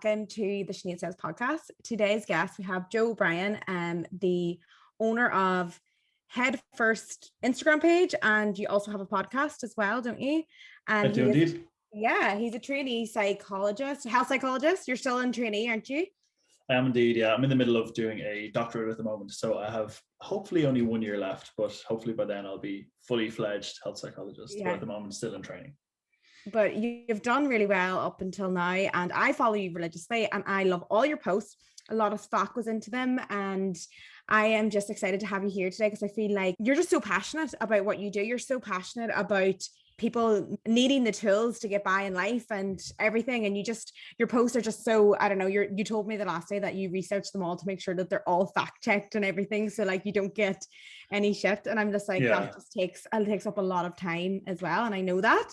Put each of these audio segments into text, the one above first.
welcome to the Sinead Says podcast. Today's guest, we have Joe O'Brien, the owner of Head First Instagram page, and you also have a podcast as well, don't you? I And do indeed. he's a trainee psychologist, health psychologist. You're still in trainee, aren't you? I am indeed, yeah. I'm in the middle of doing a doctorate at the moment, so I have hopefully only 1 year left, but hopefully by then I'll be fully fledged health psychologist, but at the moment still in training. But you've done really well up until now, and I follow you religiously, and I love all your posts. A lot of stock goes into them, and I am just excited to have you here today because I feel like you're just so passionate about what you do. You're so passionate about people needing the tools to get by in life and everything, and your posts are just so, I don't know, you told me the last day that you researched them all to make sure that they're all fact checked and everything, so like you don't get any shit. And I'm just like, that just takes up a lot of time as well, and I know that.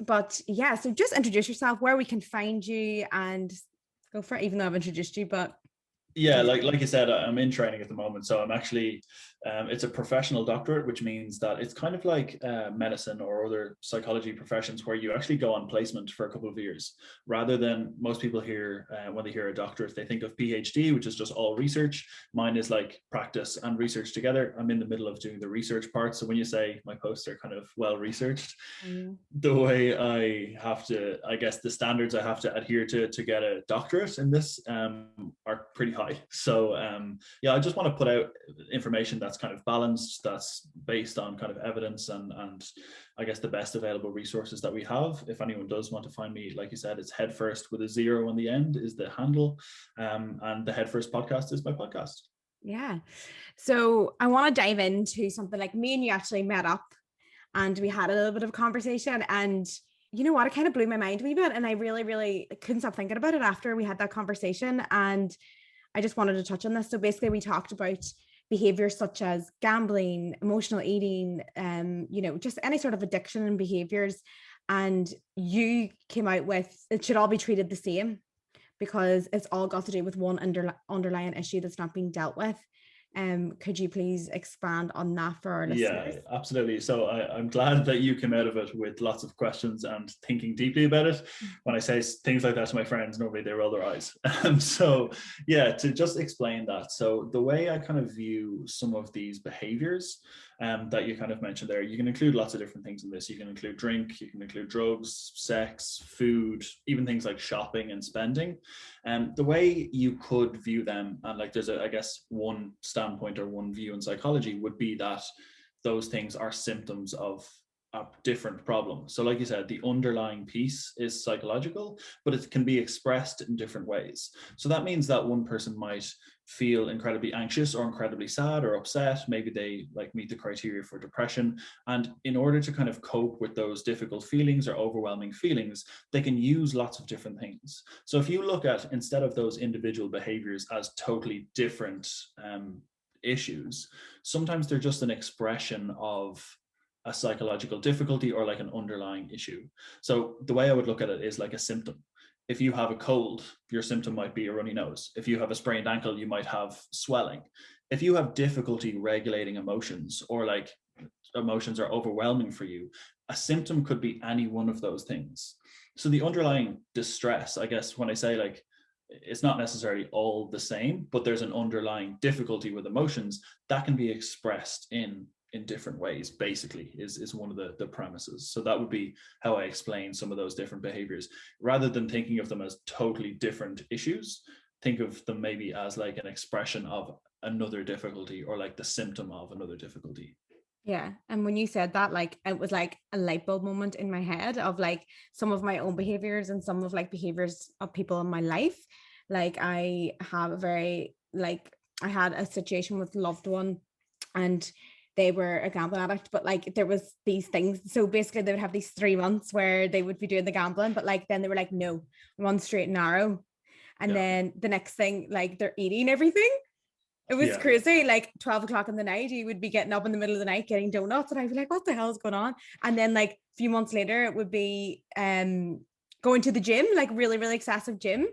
But yeah, so just introduce yourself, where we can find you, and go for it, even though I've introduced you. But yeah, like you said, I'm in training at the moment, so I'm actually it's a professional doctorate, which means that it's kind of like medicine or other psychology professions where you actually go on placement for a couple of years, rather than most people here when they hear a doctorate, they think of PhD, which is just all research. Mine is like practice and research together. I'm in the middle of doing the research part, so when you say my posts are kind of well researched, the way I have to, I guess the standards I have to adhere to get a doctorate in this are pretty high. So I just want to put out information that's kind of balanced, that's based on kind of evidence and I guess the best available resources that we have. If anyone does want to find me, like you said, it's Head First with a 0 on the end is the handle, and the Head First podcast is my podcast. Yeah, so I want to dive into something. Like, me and you actually met up and we had a little bit of a conversation, and you know what, it kind of blew my mind a wee bit, and I really, really couldn't stop thinking about it after we had that conversation, and I just wanted to touch on this. So basically we talked about behaviors such as gambling, emotional eating, just any sort of addiction and behaviors. And you came out with, it should all be treated the same because it's all got to do with one underlying issue that's not being dealt with. Could you please expand on that for our listeners? Yeah, absolutely. So I'm glad that you came out of it with lots of questions and thinking deeply about it. When I say things like that to my friends, normally they roll their eyes. So yeah, to just explain that. So the way I kind of view some of these behaviors that you kind of mentioned there, you can include lots of different things in this. You can include drink, you can include drugs, sex, food, even things like shopping and spending. The way you could view them, and like there's I guess one standpoint or one view in psychology would be that those things are symptoms of a different problem. So like you said, the underlying piece is psychological, but it can be expressed in different ways. So that means that one person might feel incredibly anxious or incredibly sad or upset. Maybe they like meet the criteria for depression. And in order to kind of cope with those difficult feelings or overwhelming feelings, they can use lots of different things. So if you look at, instead of those individual behaviors as totally different issues, sometimes they're just an expression of a psychological difficulty or like an underlying issue. So the way I would look at it is like a symptom. If you have a cold, your symptom might be a runny nose. If you have a sprained ankle, you might have swelling. If you have difficulty regulating emotions, or like emotions are overwhelming for you, a symptom could be any one of those things. So the underlying distress, I guess when I say like, it's not necessarily all the same, but there's an underlying difficulty with emotions that can be expressed in different ways, basically, is one of the premises. So that would be how I explain some of those different behaviors. Rather than thinking of them as totally different issues, think of them maybe as like an expression of another difficulty or like the symptom of another difficulty. Yeah. And when you said that, like, it was like a light bulb moment in my head of like some of my own behaviors and some of like behaviors of people in my life. Like, I had a situation with a loved one, and they were a gambling addict, but like there was these things. So basically they would have these 3 months where they would be doing the gambling, but like then they were like, no, one straight and narrow. And then the next thing, like they're eating everything. It was crazy. Like 12 o'clock in the night, he would be getting up in the middle of the night getting donuts, and I'd be like, what the hell is going on? And then like a few months later, it would be going to the gym, like really, really excessive gym.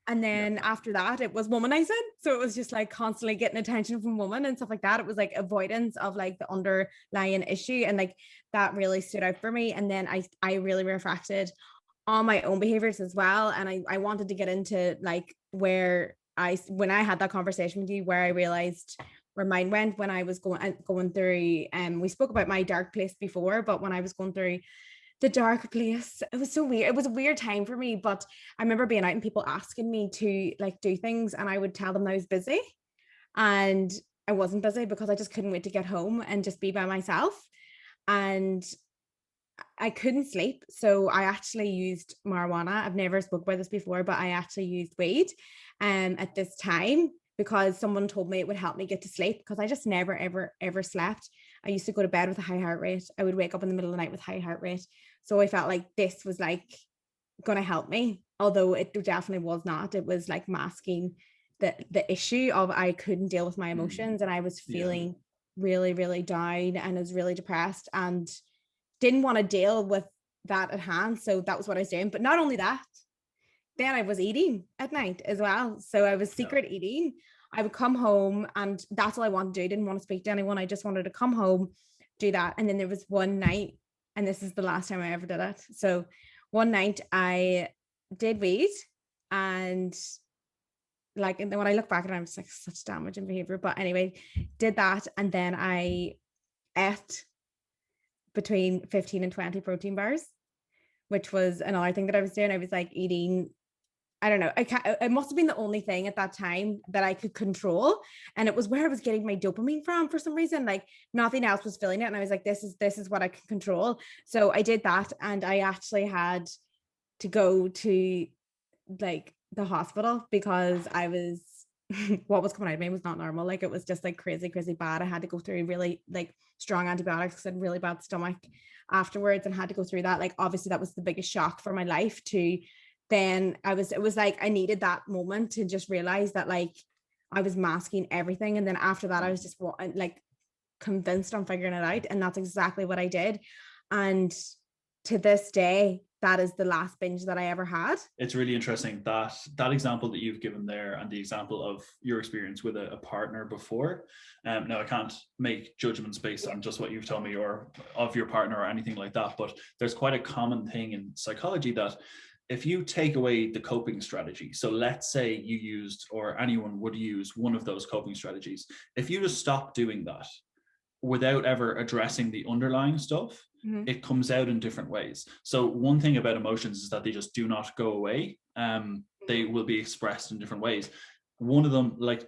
And then after that, it was womanizing. So it was just like constantly getting attention from women and stuff like that. It was like avoidance of like the underlying issue. And like that really stood out for me. And then I really reflected on my own behaviors as well. And I wanted to get into like when I had that conversation with you, where I realized where mine went when I was going through, we spoke about my dark place before, but when I was going through the dark place, it was so weird. It was a weird time for me, but I remember being out and people asking me to like do things, and I would tell them I was busy, and I wasn't busy because I just couldn't wait to get home and just be by myself. And I couldn't sleep. So I actually used marijuana. I've never spoke about this before, but I actually used weed at this time because someone told me it would help me get to sleep, because I just never, ever, ever slept. I used to go to bed with a high heart rate. I would wake up in the middle of the night with high heart rate. So I felt like this was like going to help me, although it definitely was not. It was like masking the issue of I couldn't deal with my emotions, and I was feeling really, really down, and I was really depressed and didn't want to deal with that at hand. So that was what I was doing. But not only that, then I was eating at night as well. So I was secret eating. I would come home, and that's all I wanted to do. I didn't want to speak to anyone. I just wanted to come home, do that. And then there was one night, and this is the last time I ever did it. So one night I did weed, and like, and then when I look back at it, I'm just like, such damaging behavior. But anyway, did that. And then I ate between 15 and 20 protein bars, which was another thing that I was doing. I was like eating, I don't know, it must have been the only thing at that time that I could control. And it was where I was getting my dopamine from for some reason. Like nothing else was filling it. And I was like, this is what I can control. So I did that. And I actually had to go to like the hospital because I was what was coming out of me was not normal. Like it was just like crazy, crazy bad. I had to go through really like strong antibiotics and really bad stomach afterwards, and had to go through that. Like obviously that was the biggest shock for my life to then it was like I needed that moment to just realize that like I was masking everything. And then after that I was just like convinced on figuring it out, and that's exactly what I did. And to this day, that is the last binge that I ever had. It's really interesting that example that you've given there, and the example of your experience with a partner before. Now I can't make judgments based on just what you've told me or of your partner or anything like that, but there's quite a common thing in psychology that if you take away the coping strategy, so let's say you used, or anyone would use, one of those coping strategies, if you just stop doing that without ever addressing the underlying stuff, it comes out in different ways. So one thing about emotions is that they just do not go away. They will be expressed in different ways. One of them, like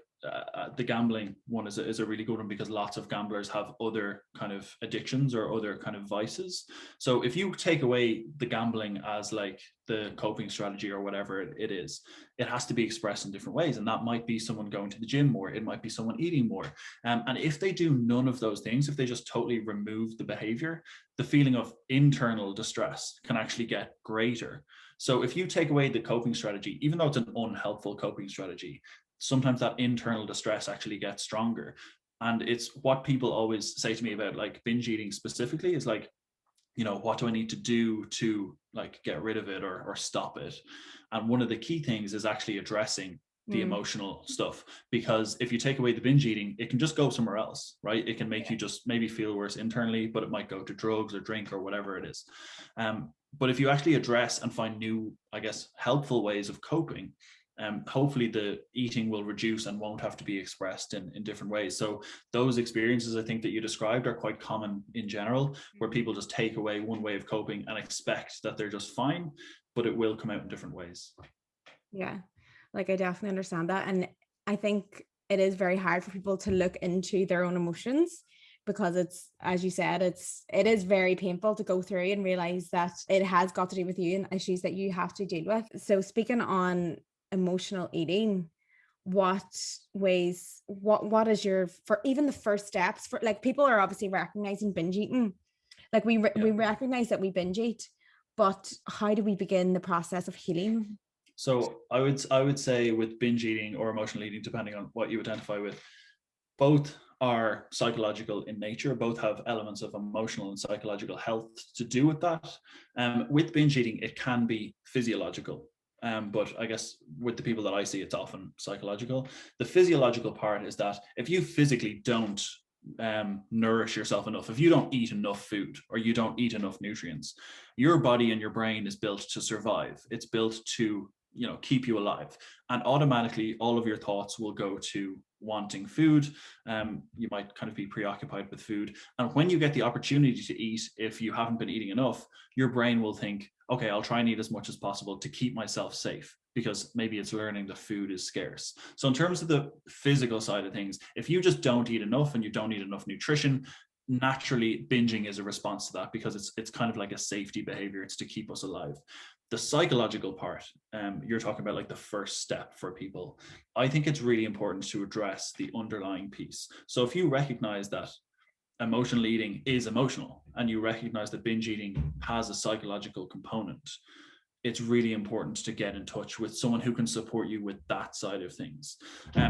the gambling one, is a really good one, because lots of gamblers have other kind of addictions or other kind of vices. So if you take away the gambling as like the coping strategy or whatever it is, it has to be expressed in different ways. And that might be someone going to the gym more, it might be someone eating more. And if they do none of those things, if they just totally remove the behavior, the feeling of internal distress can actually get greater. So if you take away the coping strategy, even though it's an unhelpful coping strategy, sometimes that internal distress actually gets stronger. And it's what people always say to me about like binge eating specifically is like, you know, what do I need to do to like get rid of it or stop it? And one of the key things is actually addressing the emotional stuff, because if you take away the binge eating, it can just go somewhere else, right? It can make you just maybe feel worse internally, but it might go to drugs or drink or whatever it is. But if you actually address and find new, I guess, helpful ways of coping, hopefully the eating will reduce and won't have to be expressed in different ways. So those experiences I think that you described are quite common in general, where people just take away one way of coping and expect that they're just fine, but it will come out in different ways. Yeah, like I definitely understand that. And I think it is very hard for people to look into their own emotions, because it's, as you said, it is very painful to go through and realize that it has got to do with you and issues that you have to deal with. So speaking on emotional eating, what ways, what is your, for even the first steps for, like, people are obviously recognizing binge eating, like we recognize that we binge eat, but how do we begin the process of healing? So I would say with binge eating or emotional eating, depending on what you identify with, both are psychological in nature, both have elements of emotional and psychological health to do with that. With binge eating, it can be physiological. But I guess with the people that I see, it's often psychological. The physiological part is that if you physically don't nourish yourself enough, if you don't eat enough food or you don't eat enough nutrients, your body and your brain is built to survive. It's built to, you know, keep you alive, and automatically all of your thoughts will go to wanting food. You might kind of be preoccupied with food, and when you get the opportunity to eat, if you haven't been eating enough, your brain will think, okay, I'll try and eat as much as possible to keep myself safe, because maybe it's learning that food is scarce. So in terms of the physical side of things, if you just don't eat enough and you don't eat enough nutrition, naturally binging is a response to that, because it's kind of like a safety behavior. It's to keep us alive. The psychological part, you're talking about like the first step for people. I think it's really important to address the underlying piece. So if you recognize that emotional eating is emotional, and you recognize that binge eating has a psychological component, it's really important to get in touch with someone who can support you with that side of things.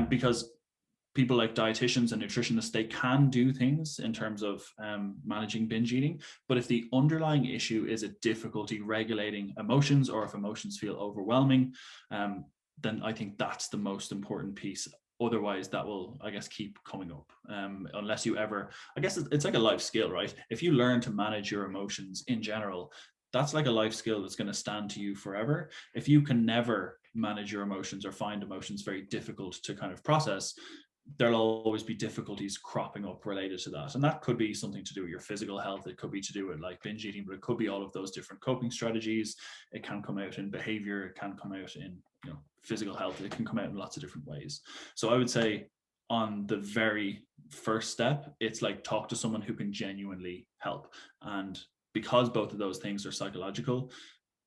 Because people like dietitians and nutritionists, they can do things in terms of managing binge eating. But if the underlying issue is a difficulty regulating emotions, or if emotions feel overwhelming, then I think that's the most important piece. Otherwise, that will, I guess, keep coming up. Unless you ever, I guess it's like a life skill, right? If you learn to manage your emotions in general, that's like a life skill that's going to stand to you forever. If you can never manage your emotions, or find emotions very difficult to kind of process, there'll always be difficulties cropping up related to that. And that could be something to do with your physical health. It could be to do with like binge eating, but it could be all of those different coping strategies. It can come out in behavior. It can come out in, you know, physical health. It can come out in lots of different ways. So I would say on the very first step, it's like talk to someone who can genuinely help. And because both of those things are psychological,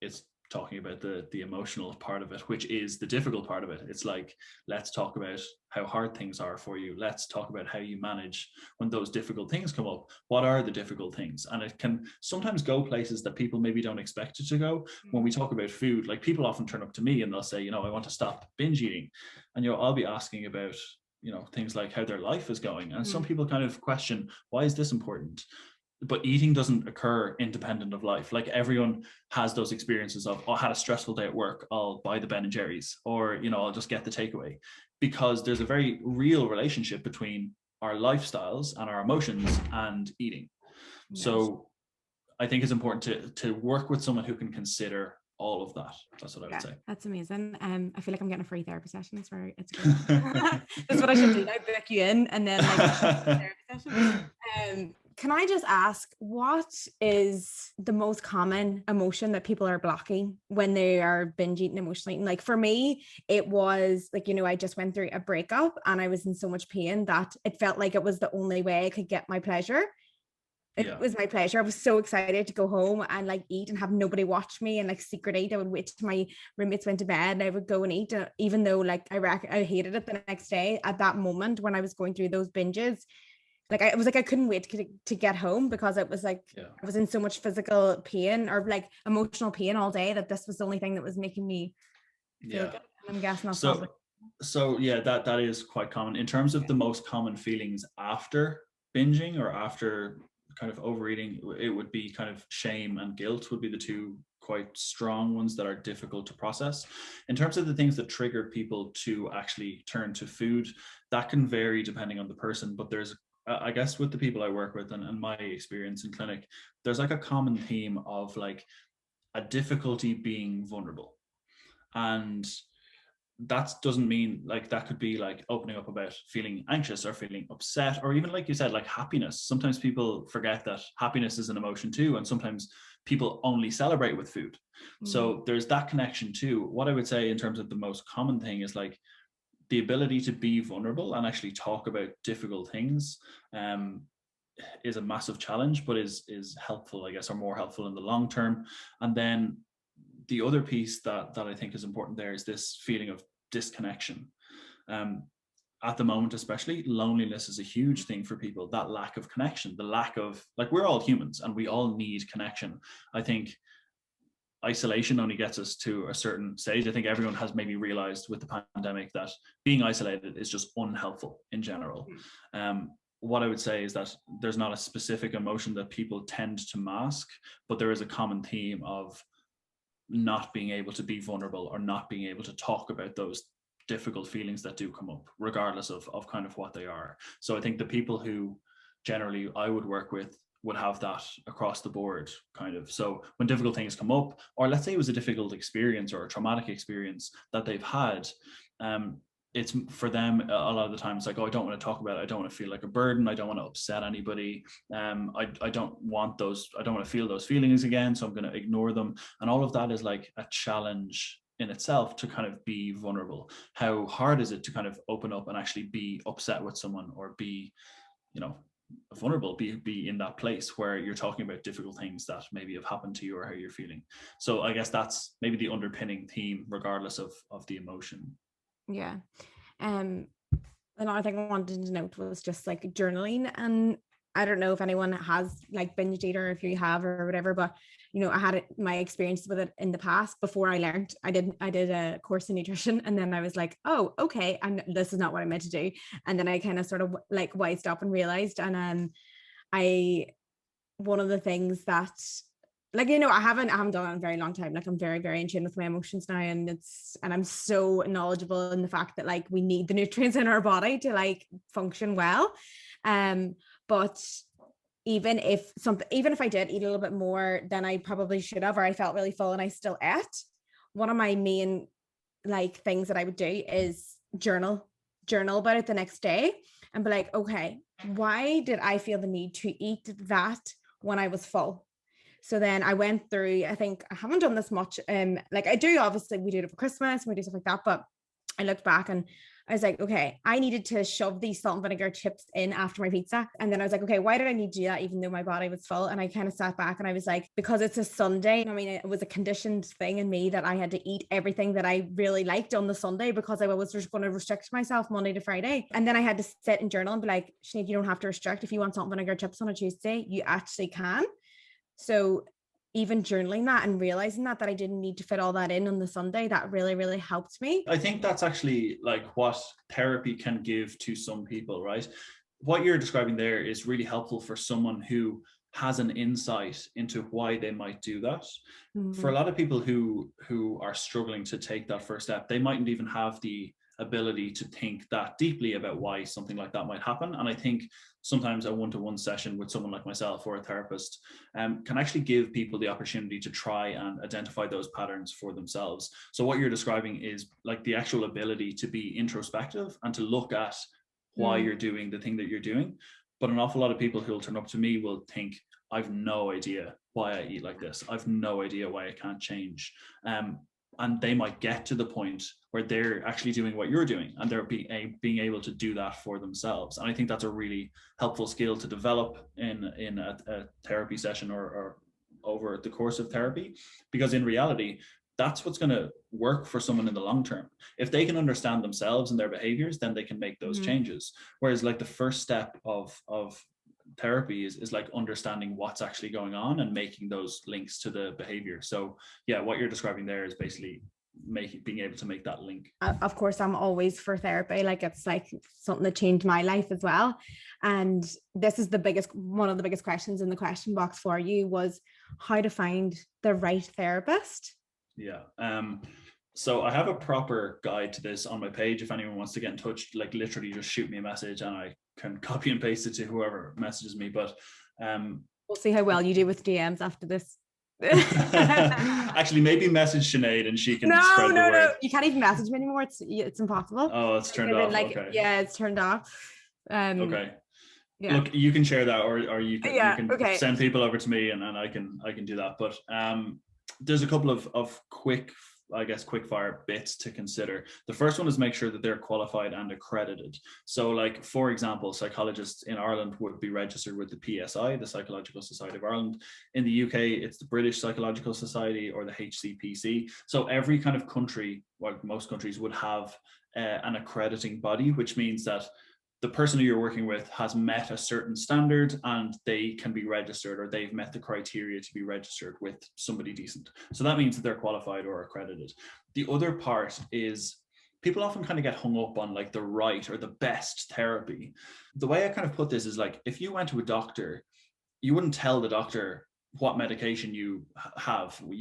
it's talking about the emotional part of it, which is the difficult part of it. It's like, let's talk about how hard things are for you. Let's talk about how you manage when those difficult things come up. What are the difficult things? And it can sometimes go places that people maybe don't expect it to go. When we talk about food, like people often turn up to me and they'll say, you know, I want to stop binge eating. And, you know, I'll be asking about, you know, things like how their life is going. And some people kind of question, why is this important? But eating doesn't occur independent of life. Like everyone has those experiences of, oh, I had a stressful day at work, I'll buy the Ben and Jerry's, or, you know, I'll just get the takeaway, because there's a very real relationship between our lifestyles and our emotions and eating. Yes. So I think it's important to work with someone who can consider all of that. That's what I would say. That's amazing. I feel like I'm getting a free therapy session. It's good. That's what I should do now, book you in and then like therapy session. Can I just ask, what is the most common emotion that people are blocking when they are binge eating, emotional eating? Like for me, it was like, you know, I just went through a breakup and I was in so much pain that it felt like it was the only way I could get my pleasure. It was my pleasure. I was so excited to go home and like eat and have nobody watch me and like secret eat. I would wait till my roommates went to bed and I would go and eat, even though like I hated it the next day. At that moment when I was going through those binges, like I was like I couldn't wait to get home, because it was like I was in so much physical pain or like emotional pain all day that this was the only thing that was making me feel good. And I'm guessing that's so yeah, that is quite common. In terms of the most common feelings after binging or after kind of overeating, it would be kind of shame and guilt would be the two quite strong ones that are difficult to process. In terms of the things that trigger people to actually turn to food, that can vary depending on the person, but there's, I guess with the people I work with and my experience in clinic, there's like a common theme of like a difficulty being vulnerable. And that doesn't mean like, that could be like opening up about feeling anxious or feeling upset, or even like you said, like happiness. Sometimes people forget that happiness is an emotion too. And sometimes people only celebrate with food. So there's that connection too. What I would say in terms of the most common thing is like the ability to be vulnerable and actually talk about difficult things is a massive challenge, but is helpful, I guess, or more helpful in the long term. And then the other piece that I think is important there is this feeling of disconnection. At the moment, especially, loneliness is a huge thing for people. That lack of connection, the lack of, like, we're all humans and we all need connection. I think isolation only gets us to a certain stage. I think everyone has maybe realized with the pandemic that being isolated is just unhelpful in general. What I would say is that there's not a specific emotion that people tend to mask, but there is a common theme of not being able to be vulnerable or not being able to talk about those difficult feelings that do come up, regardless of kind of what they are. So I think the people who generally I would work with would have that across the board kind of. So when difficult things come up, or let's say it was a difficult experience or a traumatic experience that they've had, it's for them a lot of the time it's like, oh, I don't want to talk about it. I don't want to feel like a burden. I don't want to upset anybody. I don't want to feel those feelings again. So I'm going to ignore them. And all of that is like a challenge in itself to kind of be vulnerable. How hard is it to kind of open up and actually be upset with someone, or be, vulnerable, be in that place where you're talking about difficult things that maybe have happened to you or how you're feeling. So I guess that's maybe the underpinning theme, regardless of the emotion. Yeah. Another thing I wanted to note was just like journaling. And I don't know if anyone has like binge eater, if you have or whatever, but I had my experience with it in the past before I learned. I did a course in nutrition, and then I was like, oh, okay, this is not what I meant to do. And then I kind of sort of like wised up and realized. And one of the things that, like, I haven't done it in a very long time. Like, I'm very, very in tune with my emotions now. And I'm so knowledgeable in the fact that like we need the nutrients in our body to like function well. But even if I did eat a little bit more than I probably should have, or I felt really full and I still ate, one of my main like things that I would do is journal about it the next day and be like, okay, why did I feel the need to eat that when I was full? So then I went through, I think I haven't done this much. Like I do, obviously we do it for Christmas and we do stuff like that, but I looked back and I was like, okay, I needed to shove these salt and vinegar chips in after my pizza. And then I was like, okay, why did I need to do that even though my body was full? And I kind of sat back and I was like, because it's a Sunday. I mean, it was a conditioned thing in me that I had to eat everything that I really liked on the Sunday because I was just going to restrict myself Monday to Friday. And then I had to sit and journal and be like, Sinead, you don't have to restrict. If you want salt and vinegar chips on a Tuesday, you actually can. So even journaling that and realizing that I didn't need to fit all that in on the Sunday, that really, really helped me. I think that's actually like what therapy can give to some people, right? What you're describing there is really helpful for someone who has an insight into why they might do that. For a lot of people who are struggling to take that first step, they mightn't even have the ability to think that deeply about why something like that might happen. And I think sometimes a one-to-one session with someone like myself or a therapist can actually give people the opportunity to try and identify those patterns for themselves. So what you're describing is like the actual ability to be introspective and to look at why you're doing the thing that you're doing. But an awful lot of people who will turn up to me will think, I've no idea why I eat like this. I've no idea why I can't change. And they might get to the point where they're actually doing what you're doing and they're being able to do that for themselves. And I think that's a really helpful skill to develop in a therapy session or over the course of therapy, because in reality, that's what's going to work for someone in the long term. If they can understand themselves and their behaviors, then they can make those changes. Whereas like the first step of therapy is like understanding what's actually going on and making those links to the behavior. So yeah, what you're describing there is basically being able to make that link. Of course, I'm always for therapy. Like it's like something that changed my life as well. And this is one of the biggest questions in the question box for you was how to find the right therapist. Yeah. So I have a proper guide to this on my page. If anyone wants to get in touch, like literally just shoot me a message and I can copy and paste it to whoever messages me. But we'll see how well you do with DMs after this. Actually, maybe message Sinead and she can spread the word. No, you can't even message me anymore. It's impossible. Oh, it's turned off. Okay. Yeah, it's turned off. Okay. Yeah. Look, you can share that, or you can send people over to me, and I can do that. But there's a couple of quick fire bits to consider. The first one is make sure that they're qualified and accredited. So like, for example, psychologists in Ireland would be registered with the PSI, the Psychological Society of Ireland. In the UK, it's the British Psychological Society or the HCPC. So every kind of country, well, most countries would have an accrediting body, which means that the person who you're working with has met a certain standard and they can be registered, or they've met the criteria to be registered with somebody decent. So that means that they're qualified or accredited. The other part is people often kind of get hung up on like the right or the best therapy. The way I kind of put this is like, if you went to a doctor, you wouldn't tell the doctor what medication you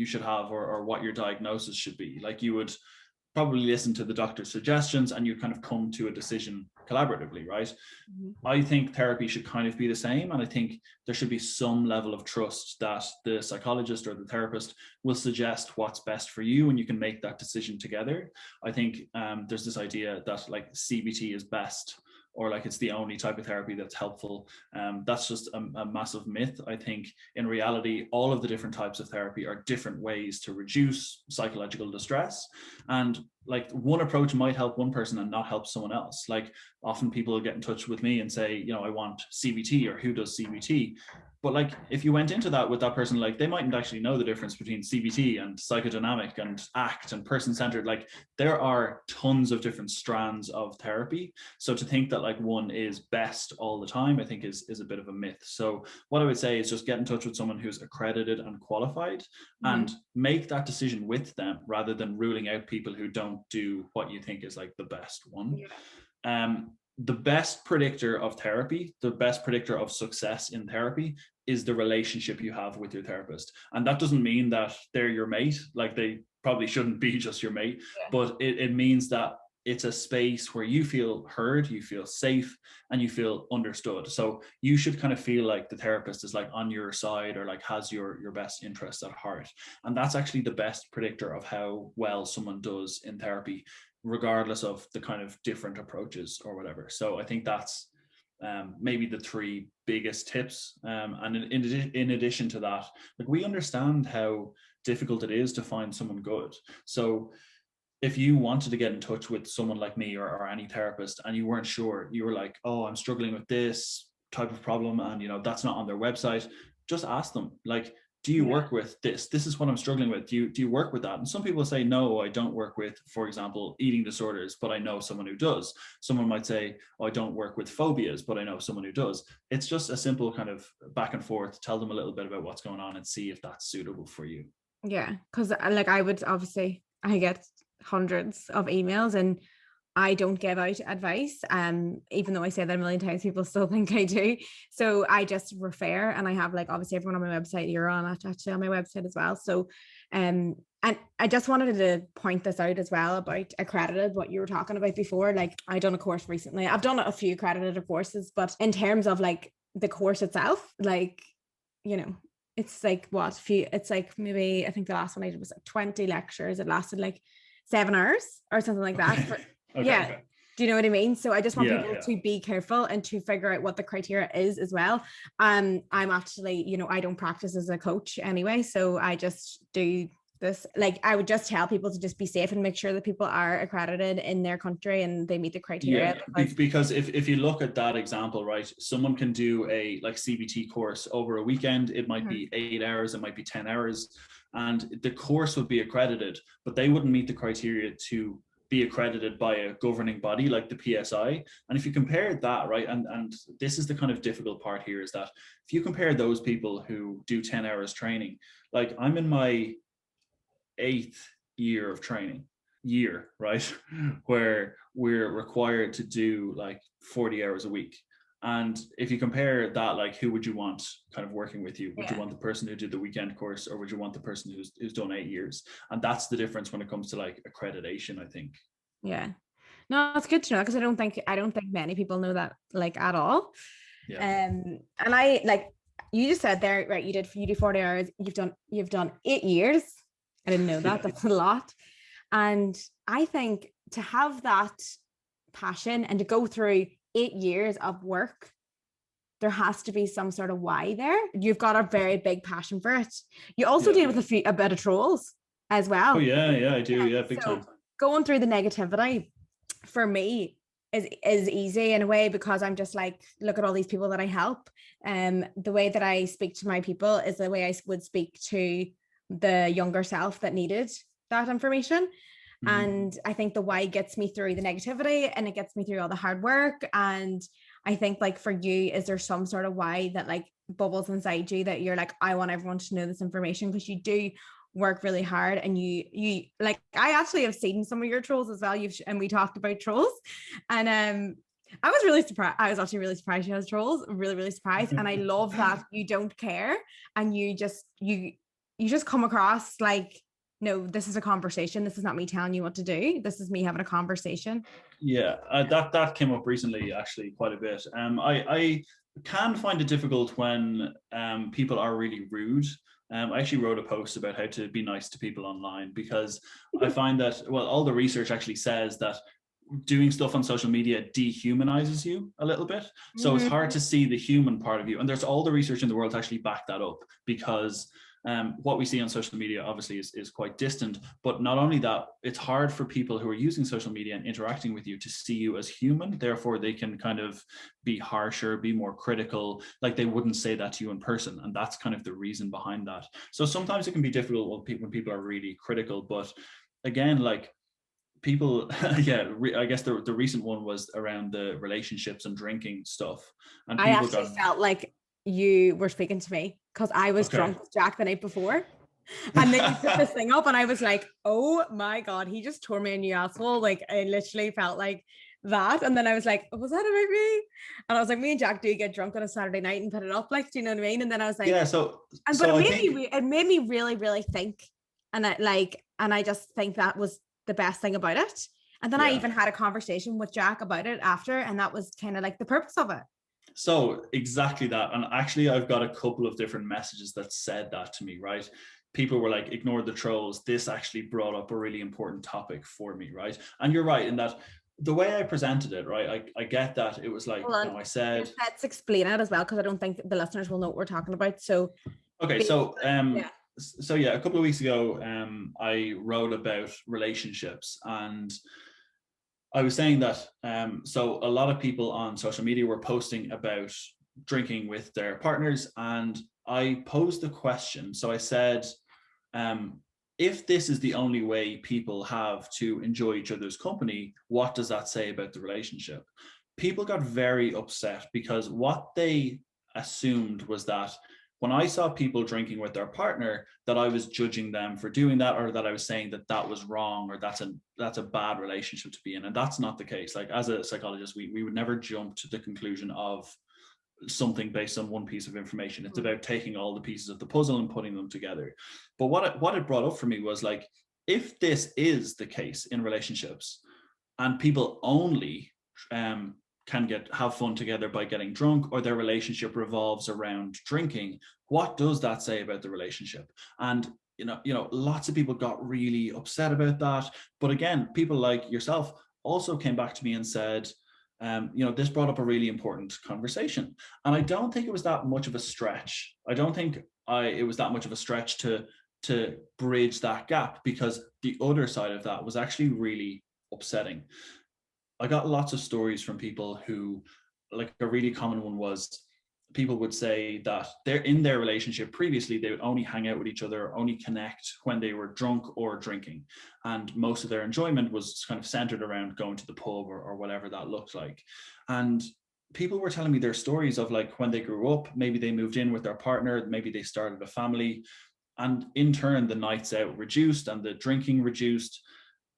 should have or what your diagnosis should be. Like you would probably listen to the doctor's suggestions and you kind of come to a decision collaboratively, right? I think therapy should kind of be the same. And I think there should be some level of trust that the psychologist or the therapist will suggest what's best for you and you can make that decision together. I think there's this idea that like CBT is best, or like it's the only type of therapy that's helpful. That's just a massive myth. I think in reality, all of the different types of therapy are different ways to reduce psychological distress. And like one approach might help one person and not help someone else. Like often people get in touch with me and say, you know, I want CBT, or who does CBT? But like if you went into that with that person, like they mightn't actually know the difference between CBT and psychodynamic and ACT and person-centered. Like there are tons of different strands of therapy. So to think that like one is best all the time, I think is a bit of a myth. So what I would say is just get in touch with someone who's accredited and qualified and make that decision with them rather than ruling out people who don't do what you think is like the best one. The best predictor of therapy, the best predictor of success in therapy is the relationship you have with your therapist. And that doesn't mean that they're your mate, like they probably shouldn't be just your mate, but it means that it's a space where you feel heard, you feel safe, and you feel understood. So you should kind of feel like the therapist is like on your side or like has your best interests at heart. And that's actually the best predictor of how well someone does in therapy, regardless of the kind of different approaches or whatever. So I think that's maybe the three biggest tips. And in addition to that, like we understand how difficult it is to find someone good. So if you wanted to get in touch with someone like me or any therapist and you weren't sure, you were like, oh, I'm struggling with this type of problem and you know that's not on their website, just ask them, like, do you work with this? This is what I'm struggling with. Do you work with that? And some people say, no, I don't work with, for example, eating disorders, but I know someone who does. Someone might say, oh, I don't work with phobias, but I know someone who does. It's just a simple kind of back and forth, tell them a little bit about what's going on and see if that's suitable for you. Yeah, because like I would obviously, I get hundreds of emails and I don't give out advice. Even though I say that a million times, people still think I do. So I just refer, and I have like obviously everyone on my website, you're on actually on my website as well. So and I just wanted to point this out as well about accredited, what you were talking about before. Like I done a course recently. I've done a few accredited courses, but in terms of like the course itself, like, you know, it's like it's like maybe I think the last one I did was like 20 lectures. It lasted like 7 hours or something like that. Okay. Do you know what I mean? So I just want people to be careful and to figure out what the criteria is as well. I'm actually, you know, I don't practice as a coach anyway. So I just do this. Like I would just tell people to just be safe and make sure that people are accredited in their country and they meet the criteria. Because if you look at that example, right, someone can do a like CBT course over a weekend. It might be 8 hours, it might be 10 hours. And the course would be accredited, but they wouldn't meet the criteria to be accredited by a governing body like the PSI. And if you compare that, right, and this is the kind of difficult part here, is that if you compare those people who do 10 hours training, like I'm in my 8th year of training, right, where we're required to do like 40 hours a week. And if you compare that, like, who would you want kind of working with you? Would you want the person who did the weekend course, or would you want the person who's done 8 years? And that's the difference when it comes to like accreditation, I think. Yeah. No, it's good to know, because I don't think many people know that like at all. And I like you just said there, right? You do 40 hours. You've done 8 years. I didn't know that. That's a lot. And I think to have that passion and to go through 8 years of work, there has to be some sort of why there. You've got a very big passion for it. You also deal with a bit of trolls as well. Oh yeah, I do. Yeah, big time. Going through the negativity for me is easy in a way, because I'm just like, look at all these people that I help. The way that I speak to my people is the way I would speak to the younger self that needed that information. And I think the why gets me through the negativity, and it gets me through all the hard work. And I think, like, for you, is there some sort of why that like bubbles inside you that you're like, I want everyone to know this information? Because you do work really hard, and you like, I actually have seen some of your trolls as well. And we talked about trolls, and I was really surprised. I was actually really surprised you had trolls, really, really surprised. And I love that you don't care, and you just come across like no, this is a conversation. This is not me telling you what to do. This is me having a conversation. Yeah, that came up recently, actually, quite a bit. I can find it difficult when people are really rude. I actually wrote a post about how to be nice to people online, because I find that, well, all the research actually says that doing stuff on social media dehumanizes you a little bit. So it's hard to see the human part of you. And there's all the research in the world to actually back that up, because what we see on social media obviously is quite distant. But not only that, it's hard for people who are using social media and interacting with you to see you as human. Therefore, they can kind of be harsher, be more critical, like they wouldn't say that to you in person. And that's kind of the reason behind that. So sometimes it can be difficult when people are really critical. But again, like, people, yeah, I guess the recent one was around the relationships and drinking stuff, and I people actually got, felt like you were speaking to me because I was okay. drunk with Jack the night before. And then you put this thing up and I was like, oh my God, he just tore me a new asshole. Like I literally felt like that. And then I was like, oh, was that about me? And I was like, me and Jack do get drunk on a Saturday night and put it up. Like, do you know what I mean? And then I was like, Yeah, so but I think, it made me really, really think. And I just think that was the best thing about it. And then I yeah, even had a conversation with Jack about it after. And that was kind of like the purpose of it. so exactly that. And actually, I've got a couple of different messages that said that to me, right? People were like, ignore the trolls. This actually brought up a really important topic for me, right? And you're right in that the way I presented it, right? I get that it was like, Hold on. I said, Let's explain it as well, because I don't think the listeners will know what we're talking about. So, okay, yeah. so yeah, a couple of weeks ago, I wrote about relationships, and I was saying that so a lot of people on social media were posting about drinking with their partners, and I posed the question. So I said, if this is the only way people have to enjoy each other's company, what does that say about the relationship? People got very upset because what they assumed was that when I saw people drinking with their partner, that I was judging them for doing that, or that I was saying that that was wrong, or that's a bad relationship to be in. And that's not the case. Like, as a psychologist, we would never jump to the conclusion of something based on one piece of information. It's about taking all the pieces of the puzzle and putting them together. But what it brought up for me was like, if this is the case in relationships, and people only can have fun together by getting drunk, or their relationship revolves around drinking, what does that say about the relationship? And lots of people got really upset about that. But again, people like yourself also came back to me and said, this brought up a really important conversation. And I don't think it was that much of a stretch. I don't think it was that much of a stretch to bridge that gap, because the other side of that was actually really upsetting. I got lots of stories from people who, like, a really common one was, people would say that they're in their relationship previously, they would only hang out with each other, only connect when they were drunk or drinking. And most of their enjoyment was kind of centered around going to the pub or whatever that looked like. And people were telling me their stories of, like, when they grew up, maybe they moved in with their partner, maybe they started a family, and in turn, the nights out reduced and the drinking reduced.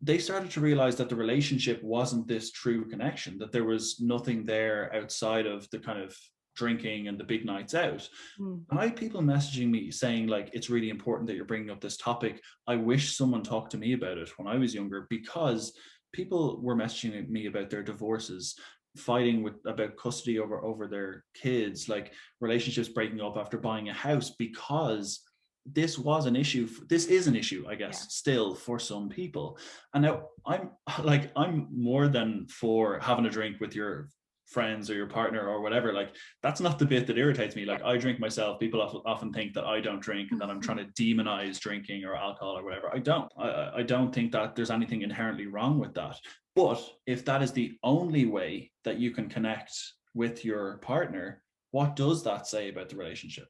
They started to realize that the relationship wasn't this true connection, that there was nothing there outside of the kind of drinking and the big nights out. And I had people messaging me saying, like, it's really important that you're bringing up this topic. I wish someone talked to me about it when I was younger, because people were messaging me about their divorces, fighting about custody over their kids, like relationships breaking up after buying a house, because this was an issue. This is an issue, I guess, still for some people. And now I'm more than for having a drink with your friends or your partner or whatever. Like, that's not the bit that irritates me. Like, I drink myself. People often think that I don't drink and that I'm trying to demonize drinking or alcohol or whatever. I don't think that there's anything inherently wrong with that. But if that is the only way that you can connect with your partner, what does that say about the relationship?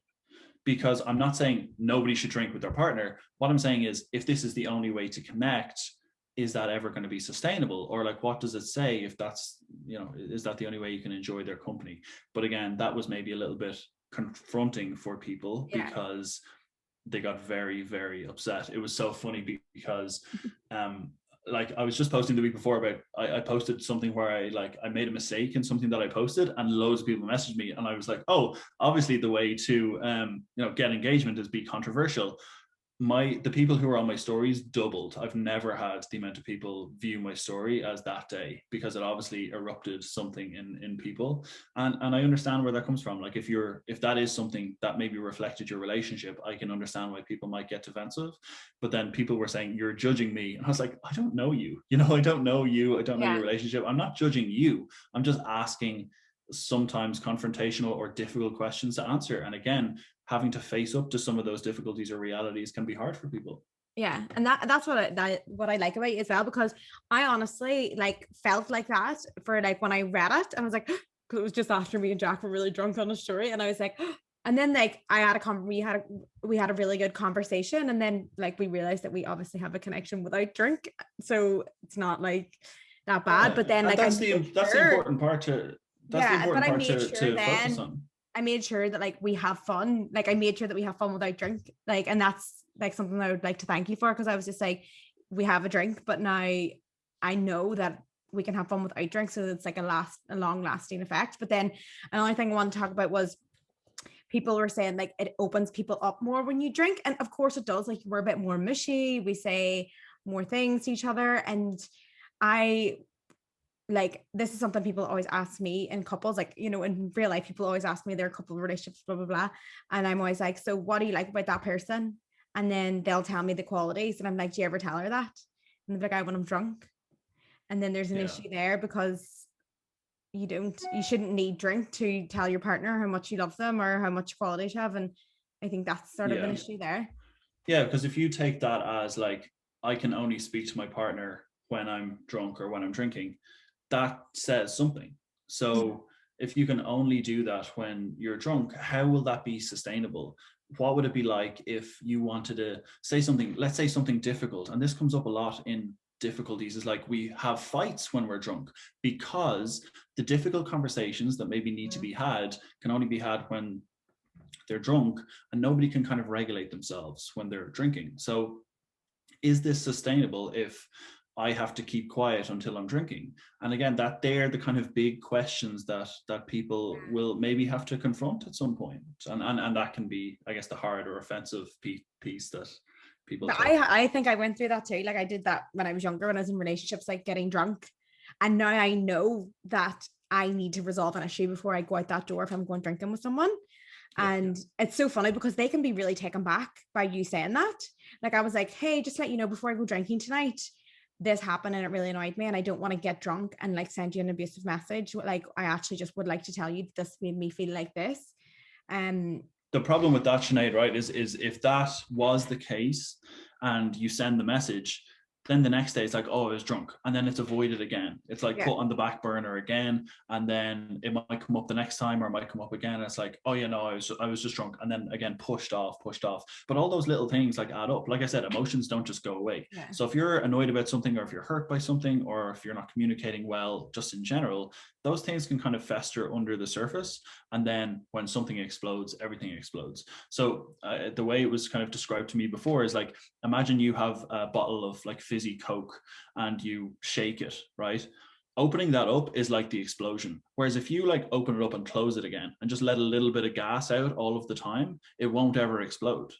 Because I'm not saying nobody should drink with their partner. What I'm saying is, if this is the only way to connect, is that ever going to be sustainable? Or, like, what does it say if that's, is that the only way you can enjoy their company? But again, that was maybe a little bit confronting for people, because they got very, very upset. It was so funny because like, I was just posting the week before about, I posted something where I made a mistake in something that I posted, and loads of people messaged me, and I was like, oh, obviously the way to get engagement is be controversial. the people who are on my stories doubled. I've never had the amount of people view my story as that day, because it obviously erupted something in people. And I understand where that comes from. Like if that is something that maybe reflected your relationship, I can understand why people might get defensive. But then people were saying, you're judging me. And I was like, I don't know you. I don't know you. I don't know your relationship. I'm not judging you. I'm just asking sometimes confrontational or difficult questions to answer. And again, having to face up to some of those difficulties or realities can be hard for people. Yeah, and that's what I like about it as well, because I honestly like felt like that for like when I read it, and I was like, because it was just after me and Jack were really drunk on a story, and I was like, and then like I had we had a really good conversation, and then like we realized that we obviously have a connection without drink, so it's not like that bad. But then like that's the important part to focus on. I made sure that like we have fun. Like I made sure that we have fun without drink. Like, and that's like something I would like to thank you for, because I was just like, we have a drink, but now I know that we can have fun without drink. So it's like a long lasting effect. But then another thing I want to talk about was people were saying like it opens people up more when you drink. And of course it does. Like we're a bit more mushy. We say more things to each other. And I like, this is something people always ask me in couples, like, in real life, people always ask me their couple relationships, blah, blah, blah. And I'm always like, so what do you like about that person? And then they'll tell me the qualities. And I'm like, do you ever tell her that? And they're like, I when I'm drunk. And then there's an issue there, because you shouldn't need drink to tell your partner how much you love them or how much quality you have. And I think that's sort of an issue there. Yeah, because if you take that as like, I can only speak to my partner when I'm drunk or when I'm drinking, that says something. So if you can only do that when you're drunk, how will that be sustainable? What would it be like if you wanted to say something, let's say something difficult, and this comes up a lot in difficulties, is like we have fights when we're drunk, because the difficult conversations that maybe need to be had can only be had when they're drunk, and nobody can kind of regulate themselves when they're drinking. So is this sustainable if I have to keep quiet until I'm drinking? And again, they're the kind of big questions that people will maybe have to confront at some point. And that can be, I guess, the hard or offensive piece that people take. I think I went through that too. Like I did that when I was younger, when I was in relationships, like getting drunk. And now I know that I need to resolve an issue before I go out that door if I'm going drinking with someone. And it's so funny because they can be really taken back by you saying that. Like I was like, hey, just let you know, before I go drinking tonight, this happened and it really annoyed me, and I don't want to get drunk and like send you an abusive message. Like I actually just would like to tell you this made me feel like this. The problem with that, Sinead, right, is if that was the case and you send the message, then the next day it's like, oh, I was drunk, and then it's avoided again. It's like put on the back burner again, and then it might come up the next time, or it might come up again, and it's like, oh yeah, no, I was just drunk, and then again pushed off. But all those little things like add up. Like I said, emotions don't just go away. So if you're annoyed about something, or if you're hurt by something, or if you're not communicating well just in general, those things can kind of fester under the surface, and then when something explodes, everything explodes. So the way it was kind of described to me before is like, imagine you have a bottle of like fizzy Coke and you shake it, right? Opening that up is like the explosion. Whereas if you like open it up and close it again and just let a little bit of gas out all of the time, it won't ever explode.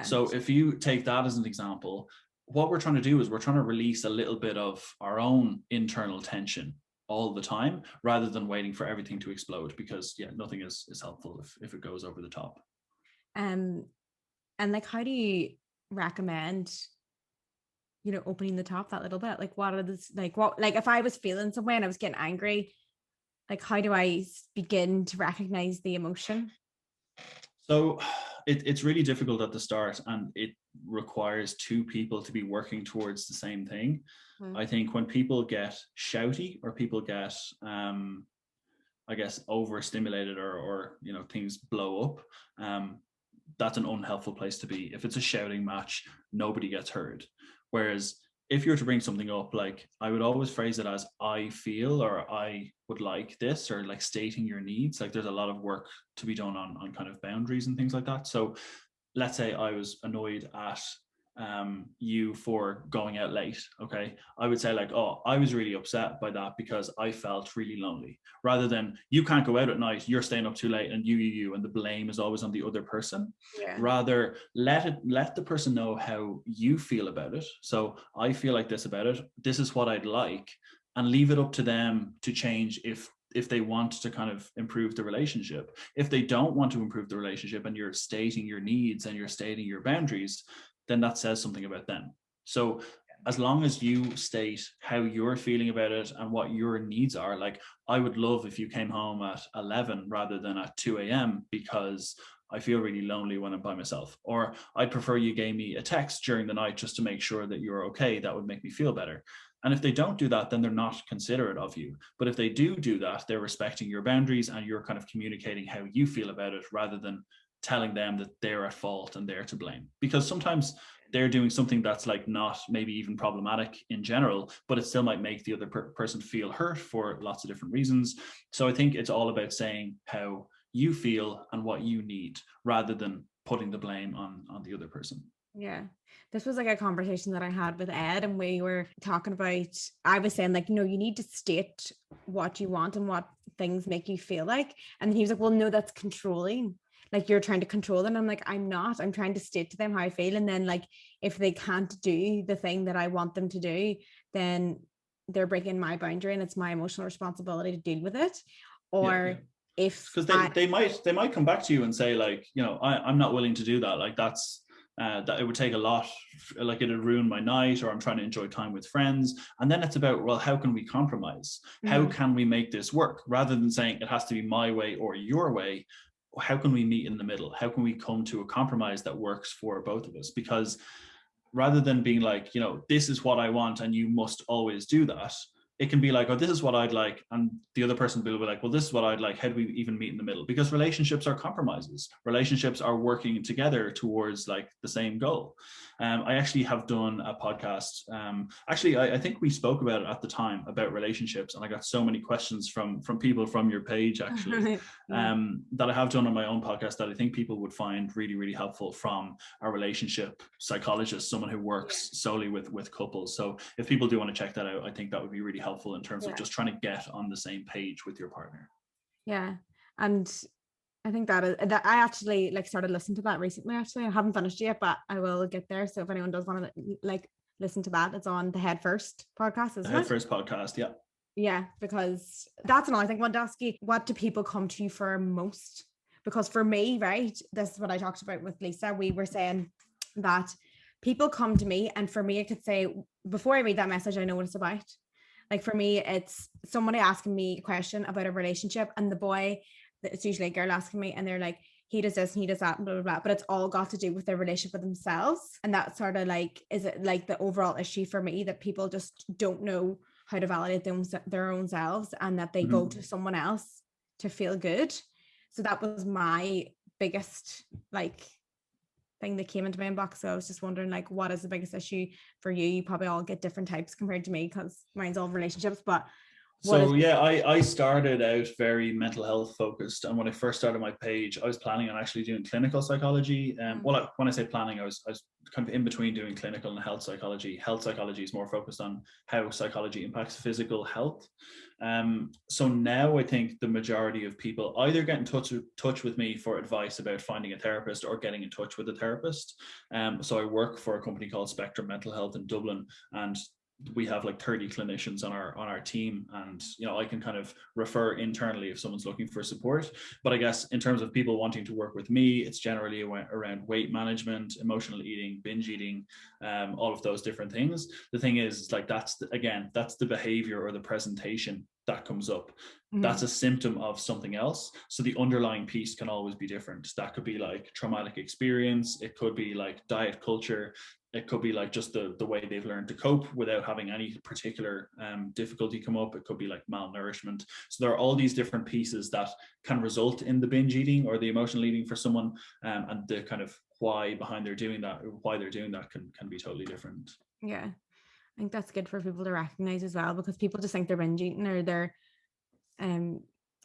So if you take that as an example, what we're trying to do is we're trying to release a little bit of our own internal tension all the time, rather than waiting for everything to explode, because nothing is helpful if it goes over the top. And like, how do you recommend opening the top that little bit? Like what are this, like what, like if I was feeling some way and I was getting angry, like how do I begin to recognize the emotion? So it's really difficult at the start, and it requires two people to be working towards the same thing. I think when people get shouty, or people get I guess overstimulated, or things blow up, that's an unhelpful place to be. If it's a shouting match, nobody gets heard. Whereas if you were to bring something up, like I would always phrase it as I feel, or I would like this, or like stating your needs. Like there's a lot of work to be done on kind of boundaries and things like that. So let's say I was annoyed at you for going out late, okay, I would say like, oh, I was really upset by that because I felt really lonely, rather than you can't go out at night, you're staying up too late, and you and the blame is always on the other person. Yeah. Rather, let the person know how you feel about it. So I feel like this about it, this is what I'd like, and leave it up to them to change if they want to kind of improve the relationship. If they don't want to improve the relationship and you're stating your needs and you're stating your boundaries, then that says something about them. So as long as you state how you're feeling about it and what your needs are, like I would love if you came home at 11 rather than at 2 a.m. because I feel really lonely when I'm by myself. Or I'd prefer you gave me a text during the night just to make sure that you're okay. That would make me feel better. And if they don't do that, then they're not considerate of you. But if they do that, they're respecting your boundaries and you're kind of communicating how you feel about it rather than telling them that they're at fault and they're to blame. Because sometimes they're doing something that's like not maybe even problematic in general, but it still might make the other person feel hurt for lots of different reasons. So I think it's all about saying how you feel and what you need rather than putting the blame on the other person. Yeah. This was like a conversation that I had with Ed, and we were talking about, I was saying like, no, you need to state what you want and what things make you feel like. And he was like, well, no, that's controlling. Like you're trying to control them. I'm like, I'm not. I'm trying to state to them how I feel. And then like, if they can't do the thing that I want them to do, then they're breaking my boundary and it's my emotional responsibility to deal with it. Or if because they might come back to you and say like, you know, I'm not willing to do that. Like that's that it would take a lot, like it'd ruin my night, or I'm trying to enjoy time with friends. And then it's about, well, how can we compromise? How can we make this work? Rather than saying it has to be my way or your way, how can we meet in the middle? How can we come to a compromise that works for both of us? Because rather than being like, you know, this is what I want and you must always do that, it can be like, oh, this is what I'd like. And the other person will be like, well, this is what I'd like. How do we even meet in the middle? Because relationships are compromises. Relationships are working together towards like the same goal. I actually have done a podcast. I think we spoke about it at the time about relationships, and I got so many questions from people from your page actually that I have done on my own podcast that I think people would find really, really helpful from a relationship psychologist, someone who works solely with couples. So if people do want to check that out, I think that would be really helpful in terms of just trying to get on the same page with your partner. Yeah. And I think that I actually like started listening to that recently. Actually, I haven't finished yet, but I will get there. So if anyone does want to like listen to that, it's on the Head First podcast, isn't it? Head First podcast, yeah. Yeah, because that's another thing I want to ask you. What do people come to you for most? Because for me, right, this is what I talked about with Lisa. We were saying that people come to me, and for me, I could say before I read that message, I know what it's about. Like for me, it's somebody asking me a question about a relationship, and the boy, it's usually a girl asking me, and they're like, he does this and he does that, blah, blah, blah. But it's all got to do with their relationship with themselves. And that's sort of like, is it like the overall issue for me that people just don't know how to validate their own selves, and that they go to someone else to feel good. So that was my biggest like thing that came into my inbox. So I was just wondering, like, what is the biggest issue for you? You probably all get different types compared to me because mine's all relationships, but so yeah, I started out very mental health focused, and when I first started my page, I was planning on actually doing clinical psychology. Well, when I say planning, I was kind of in between doing clinical and health psychology. Health psychology is more focused on how psychology impacts physical health. So now I think the majority of people either get in touch with me for advice about finding a therapist or getting in touch with a therapist. So I work for a company called Spectrum Mental Health in Dublin, and we have like 30 clinicians on our team, and you know, I can kind of refer internally if someone's looking for support. But I guess in terms of people wanting to work with me, it's generally around weight management, emotional eating, binge eating, all of those different things. The thing is, like, that's the behavior or the presentation that comes up. That's a symptom of something else. So the underlying piece can always be different. That could be like traumatic experience, it could be like diet culture, it could be like just the way they've learned to cope without having any particular difficulty come up. It could be like malnourishment. So there are all these different pieces that can result in the binge eating or the emotional eating for someone, and the kind of why behind why they're doing that can be totally different. Yeah, I think that's good for people to recognize as well, because people just think they're binge eating or they're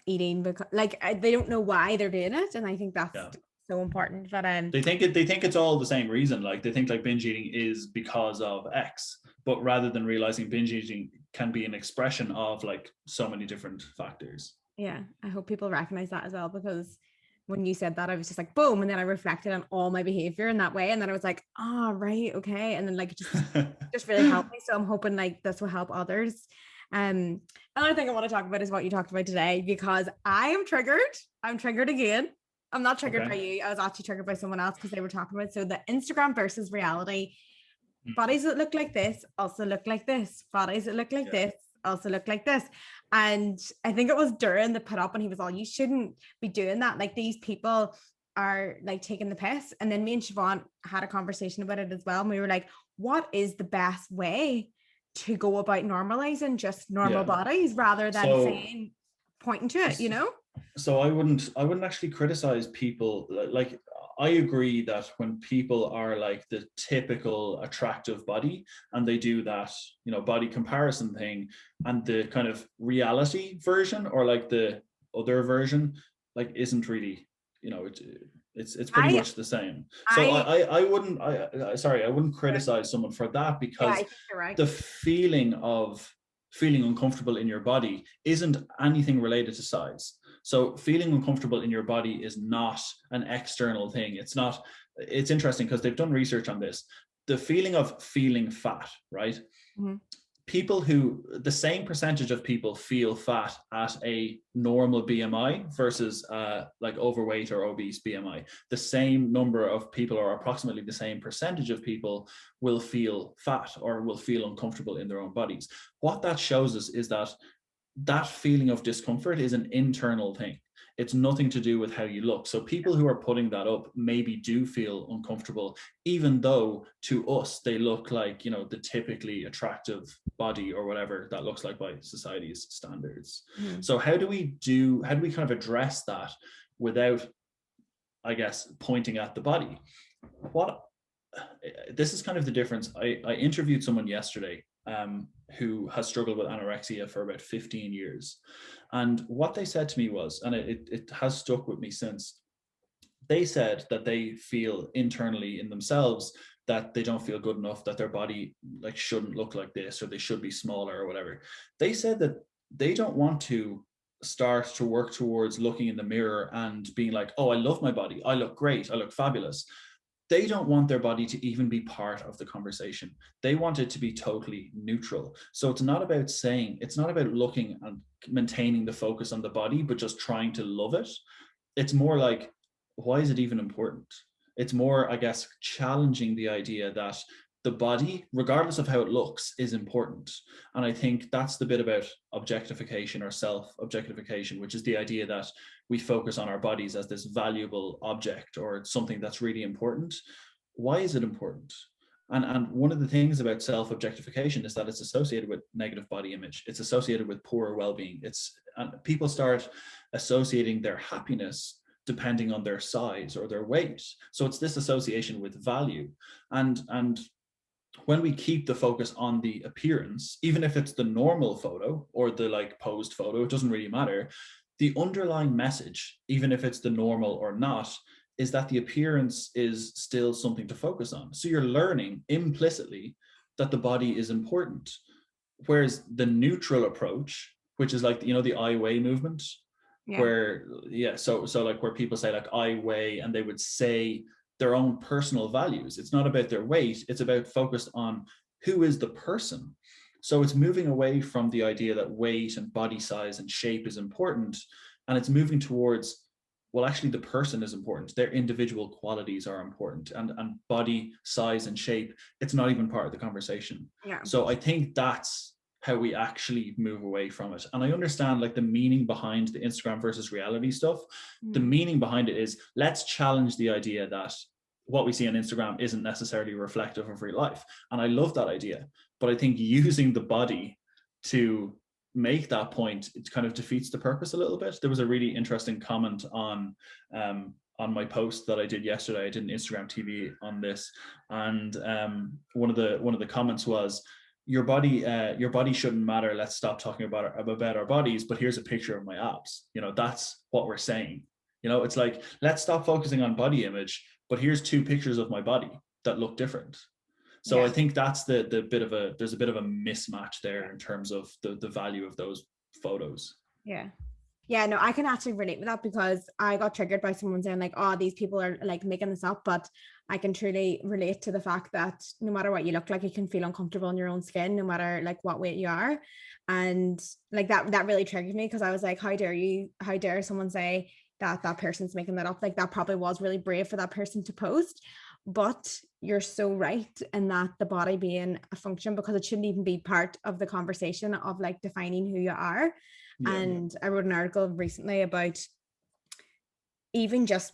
eating because like they don't know why they're doing it, and I think that's so important. But they think it's all the same reason. Like they think like binge eating is because of X, but rather than realizing binge eating can be an expression of like so many different factors. yeah, I hope people recognize that as well, because when you said that, I was just like, boom. And then I reflected on all my behavior in that way. And then I was like, oh, right. Okay. And then like, just really helped me. So I'm hoping like this will help others. Another thing I want to talk about is what you talked about today, because I am triggered. I'm triggered again. I'm not triggered by you. I was actually triggered by someone else because they were talking about, so the Instagram versus reality. Bodies that look like this also look like this. Bodies that look like this also look like this. And I think it was Duran that put up, and he was all, you shouldn't be doing that. Like these people are like taking the piss. And then me and Siobhan had a conversation about it as well. And we were like, what is the best way to go about normalizing just normal bodies rather than saying, pointing to it, you know? So I wouldn't actually criticize people. Like I agree that when people are like the typical attractive body and they do that, you know, body comparison thing, and the kind of reality version or like the other version like isn't really, you know, it's pretty much the same. So I wouldn't criticize someone for that, because I think you're right. the feeling of feeling uncomfortable in your body isn't anything related to size. So feeling uncomfortable in your body is not an external thing. It's interesting because they've done research on this. The feeling of feeling fat, right? Mm-hmm. The same percentage of people feel fat at a normal BMI versus like overweight or obese BMI. The same number of people, or approximately the same percentage of people, will feel fat or will feel uncomfortable in their own bodies. What that shows us is that feeling of discomfort is an internal thing. It's nothing to do with how you look. So people who are putting that up maybe do feel uncomfortable, even though to us they look like, you know, the typically attractive body or whatever that looks like by society's standards. So how do we kind of address that without, I guess, pointing at the body? This is kind of the difference. I interviewed someone yesterday who has struggled with anorexia for about 15 years. And what they said to me was, and it has stuck with me since, they said that they feel internally in themselves that they don't feel good enough, that their body like shouldn't look like this, or they should be smaller or whatever. They said that they don't want to start to work towards looking in the mirror and being like, oh, I love my body, I look great, I look fabulous. They don't want their body to even be part of the conversation. They want it to be totally neutral. So it's not about looking and maintaining the focus on the body, but just trying to love it. It's more like, why is it even important? It's more, I guess, challenging the idea that the body, regardless of how it looks, is important. And I think that's the bit about objectification or self-objectification, which is the idea that we focus on our bodies as this valuable object or something that's really important. Why is it important? And one of the things about self-objectification is that it's associated with negative body image. It's associated with poor well-being. And people start associating their happiness depending on their size or their weight. So it's this association with value. And when we keep the focus on the appearance, even if it's the normal photo or the like posed photo, it doesn't really matter. The underlying message, even if it's the normal or not, is that the appearance is still something to focus on. So you're learning implicitly that the body is important. Whereas the neutral approach, which is like, you know, the I weigh movement, so like where people say like I weigh, and they would say their own personal values. It's not about their weight. It's about focused on who is the person. So it's moving away from the idea that weight and body size and shape is important. And it's moving towards, well, actually the person is important. Their individual qualities are important, and body size and shape, it's not even part of the conversation. Yeah. So I think that's how we actually move away from it. And I understand like the meaning behind the Instagram versus reality stuff. The meaning behind it is, let's challenge the idea that what we see on Instagram isn't necessarily reflective of real life. And I love that idea. But I think using the body to make that point, it kind of defeats the purpose a little bit. There was a really interesting comment on my post that I did yesterday. I did an Instagram TV on this. And one of the comments was, your body shouldn't matter. Let's stop talking about our bodies. But here's a picture of my abs. You know, that's what we're saying. It's like, let's stop focusing on body image, but here's 2 pictures of my body that look different. So I think that's there's a bit of a mismatch there in terms of the value of those photos. Yeah, no, I can actually relate with that, because I got triggered by someone saying like, oh, these people are like making this up. But I can truly relate to the fact that no matter what you look like, you can feel uncomfortable in your own skin, no matter like what weight you are. And like that really triggered me, because I was like, how dare someone say that person's making that up? Like, that probably was really brave for that person to post. But you're so right in that the body being a function, because it shouldn't even be part of the conversation of like defining who you are. And I wrote an article recently about even just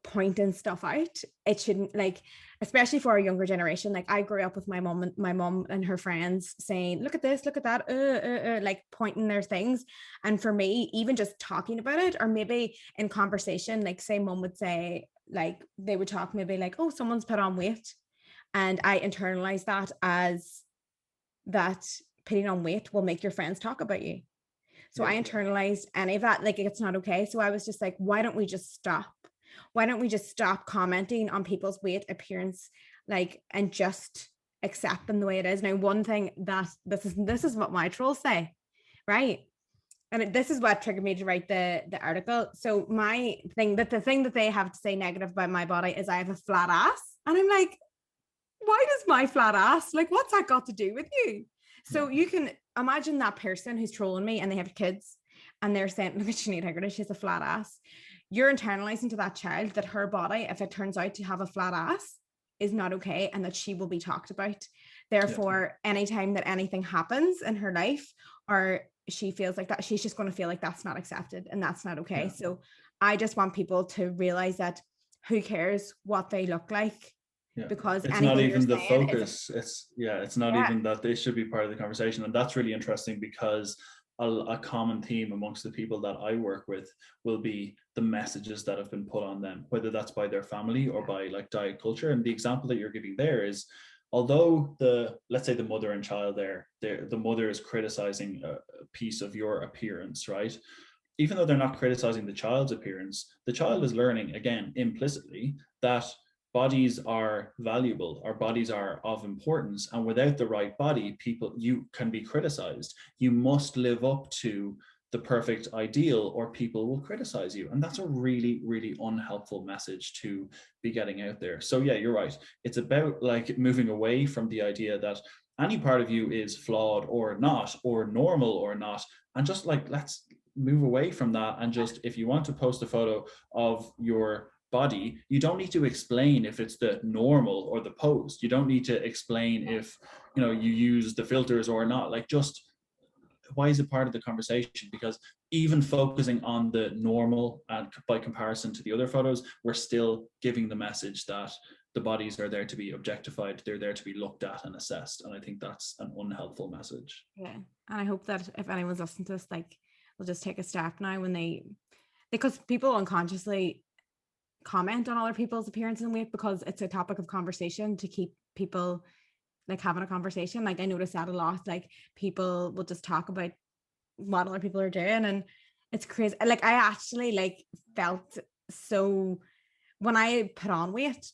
pointing stuff out. It shouldn't, like, especially for a younger generation. Like, I grew up with my mom and her friends saying, look at this, look at that, like pointing their things. And for me, even just talking about it, or maybe in conversation, like say mom would say, like they would talk maybe like, oh, someone's put on weight. And I internalized that as that putting on weight will make your friends talk about you. So I internalized any of that, like it's not okay. So I was just like, why don't we just stop? Why don't we just stop commenting on people's weight, appearance, like, and just accept them the way it is? Now, one thing that this is what my trolls say, right? And this is what triggered me to write the article. So my thing, the thing that they have to say negative about my body is I have a flat ass. And I'm like, why does my flat ass, like, what's that got to do with you? So you can imagine that person who's trolling me and they have kids and they're saying, look at Sinead Higgerty, she has a flat ass. You're internalizing to that child that her body, if it turns out to have a flat ass, is not okay, and that she will be talked about. Therefore, anytime that anything happens in her life or she feels like that, she's just going to feel like that's not accepted and that's not okay. So I just want people to realize that who cares what they look like? Because it's not even the focus. It's not even that they should be part of the conversation. And that's really interesting, because a common theme amongst the people that I work with will be the messages that have been put on them, whether that's by their family or by like diet culture. And the example that you're giving there is, although let's say the mother and child the mother is criticizing a piece of your appearance, right? Even though they're not criticizing the child's appearance, the child is learning, again, implicitly, that bodies are valuable, our bodies are of importance, and without the right body, you can be criticized. You must live up to the perfect ideal or people will criticize you. And that's a really, really unhelpful message to be getting out there. So yeah, you're right. It's about like moving away from the idea that any part of you is flawed or not, or normal or not, and just like, let's move away from that. And just, if you want to post a photo of your body, you don't need to explain if it's the normal or the post. You don't need to explain if you use the filters or not. Like, just why is it part of the conversation? Because even focusing on the normal and by comparison to the other photos, we're still giving the message that the bodies are there to be objectified, they're there to be looked at and assessed. And I think that's an unhelpful message. Yeah. And I hope that if anyone's listening to this, like, they'll just take a step now because people unconsciously comment on other people's appearance and weight because it's a topic of conversation to keep people like having a conversation. Like, I notice that a lot. Like, people will just talk about what other people are doing, and it's crazy. Like, I actually like felt so when I put on weight